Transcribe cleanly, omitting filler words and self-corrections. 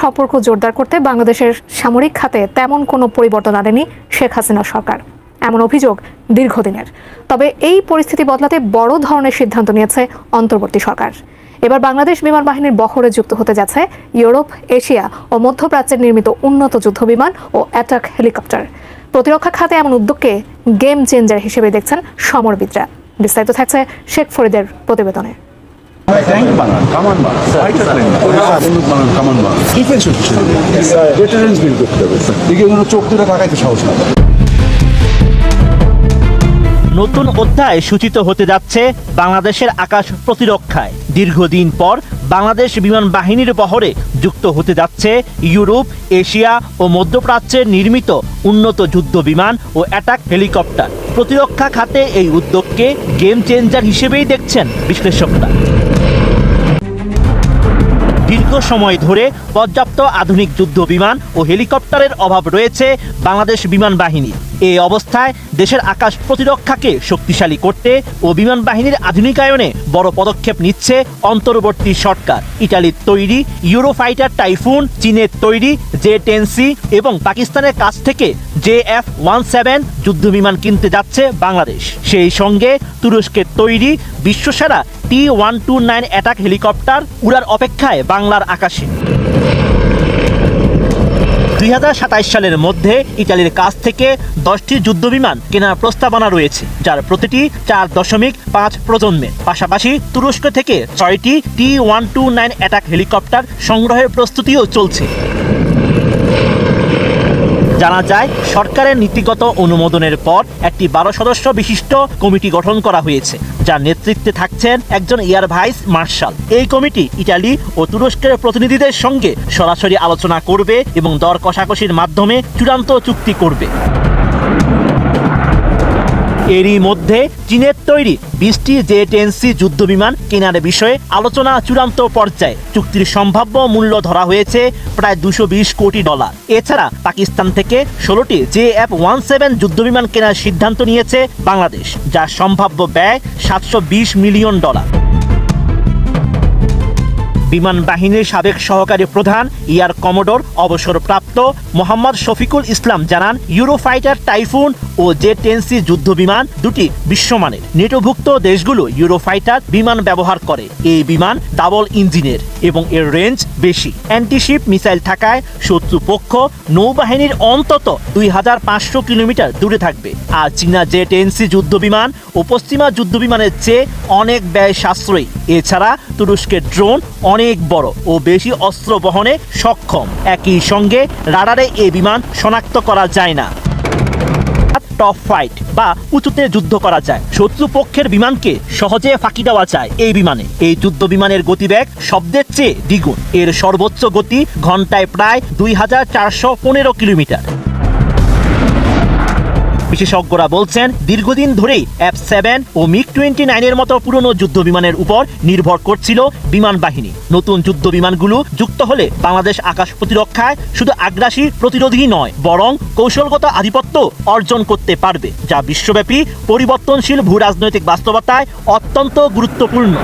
সম্পর্ক জোরদার করতে বাংলাদেশের সামরিক খাতে তেমন কোনো পরিবর্তন আনেনি শেখ হাসিনা সরকার, এমন অভিযোগ দীর্ঘদিনের। তবে এই পরিস্থিতি বদলাতে বড় ধরনের সিদ্ধান্ত নিয়েছে অন্তর্বর্তী সরকার। এবার বাংলাদেশ বিমান বাহিনীর বহরে যুক্ত হতে যাচ্ছে ইউরোপ, এশিয়া ও মধ্যপ্রাচ্যের নির্মিত উন্নত যুদ্ধবিমান ও অ্যাটাক হেলিকপ্টার। প্রতিরক্ষা খাতে এমন উদ্যোগকে গেম চেঞ্জার হিসেবে দেখছেন সমরবিদরা। বিস্তারিত থাকছে শেখ ফরিদের প্রতিবেদনে। নতুন অধ্যায় সূচিত হতে যাচ্ছে বাংলাদেশের আকাশ প্রতিরক্ষায়। দীর্ঘদিন পর বাংলাদেশ বিমান বাহিনীর বহরে যুক্ত হতে যাচ্ছে ইউরোপ, এশিয়া ও মধ্যপ্রাচ্যের নির্মিত উন্নত যুদ্ধ বিমান ও অ্যাটাক হেলিকপ্টার। প্রতিরক্ষা খাতে এই উদ্যোগকে গেম চেঞ্জার হিসেবেই দেখছেন বিশ্লেষকরা। দীর্ঘ সময় ধরে পর্যাপ্ত আধুনিক যুদ্ধ বিমান ও হেলিকপ্টারের অভাব রয়েছে বাংলাদেশ বিমান বাহিনীর। এই অবস্থায় দেশের আকাশ প্রতিরক্ষাকে শক্তিশালী করতে ও বিমান বাহিনীর আধুনিকায়নে বড় পদক্ষেপ নিচ্ছে অন্তর্বর্তী সরকার। ইটালির তৈরি ইউরোফাইটার টাইফুন, চীনের তৈরি J-10C এবং পাকিস্তানের কাছ থেকে JF-17 যুদ্ধবিমান কিনতে যাচ্ছে বাংলাদেশ। সেই সঙ্গে তুরস্কের তৈরি বিশ্বসেরা T-129 অ্যাটাক হেলিকপ্টার উড়ার অপেক্ষায় বাংলার আকাশে। 2027 সালের মধ্যে ইটালির কাছ থেকে 10টি যুদ্ধবিমান কেনার প্রস্তাবনা রয়েছে, যার প্রতিটি 4.5 প্রজন্মের। পাশাপাশি তুরস্ক থেকে 6টি T-129 অ্যাটাক হেলিকপ্টার সংগ্রহের প্রস্তুতিও চলছে। জানা যায়, সরকারের নীতিগত অনুমোদনের পর একটি 12 সদস্য বিশিষ্ট কমিটি গঠন করা হয়েছে, যার নেতৃত্বে থাকছেন একজন এয়ার ভাইস মার্শাল। এই কমিটি ইটালি ও তুরস্কের প্রতিনিধিদের সঙ্গে সরাসরি আলোচনা করবে এবং দর কষাকষির মাধ্যমে চূড়ান্ত চুক্তি করবে। এরই মধ্যে চীনের তৈরি 20টি J-10C যুদ্ধবিমান কেনার বিষয়ে আলোচনা চূড়ান্ত পর্যায়ে। চুক্তির সম্ভাব্য মূল্য ধরা হয়েছে প্রায় $220 কোটি। এছাড়া পাকিস্তান থেকে 16টি JF-17 যুদ্ধবিমান কেনার সিদ্ধান্ত নিয়েছে বাংলাদেশ, যার সম্ভাব্য ব্যয় $720 মিলিয়ন। বিমান বাহিনীর সাবেক সহকারী প্রধান এয়ার কমোডোর অবসরপ্রাপ্ত মোহাম্মদ শফিকুল ইসলাম জানান, ইউরোফাইটার টাইফুন ও J-10C যুদ্ধবিমান দুটি বিশ্বমানের। নেটোভুক্ত দেশগুলো ইউরোফাইটার বিমান ব্যবহার করে। এই বিমান ডাবল ইঞ্জিনের এবং এর রেঞ্জ বেশি। অ্যান্টিশিপ মিসাইল থাকায় শত্রুপক্ষ নৌবাহিনীর অন্তত 2500 কিলোমিটার দূরে থাকবে। আর চীনা J-10C যুদ্ধবিমান ও পশ্চিমা যুদ্ধবিমানের চেয়ে অনেক ব্যয় সাশ্রয়ী। এছাড়া তুরস্কের ড্রোন অনেক বড় ও বেশি অস্ত্র বহনে সক্ষম। একই সঙ্গে রাডারে এই বিমান শনাক্ত করা যায় না। টপ ফাইট বা উঁচুতে যুদ্ধ করা যায়। শত্রুপক্ষের বিমানকে সহজে ফাঁকি দেওয়া যায় এই বিমানে। এই যুদ্ধ বিমানের গতিবেগ শব্দের চেয়ে দ্বিগুণ। এর সর্বোচ্চ গতি ঘন্টায় প্রায় 2415 কিলোমিটার। বিশেষজ্ঞরা বলছেন, দীর্ঘদিন ধরেই F-7 ও MiG-29 এর মতো পুরনো যুদ্ধ বিমানের উপর নির্ভর করছিল বিমান বাহিনী। নতুন যুদ্ধ বিমানগুলো যুক্ত হলে বাংলাদেশ আকাশ প্রতিরক্ষায় শুধু আগ্রাসী প্রতিরোধী নয়, বরং কৌশলগত আধিপত্য অর্জন করতে পারবে, যা বিশ্বব্যাপী পরিবর্তনশীল ভূ রাজনৈতিক বাস্তবতায় অত্যন্ত গুরুত্বপূর্ণ।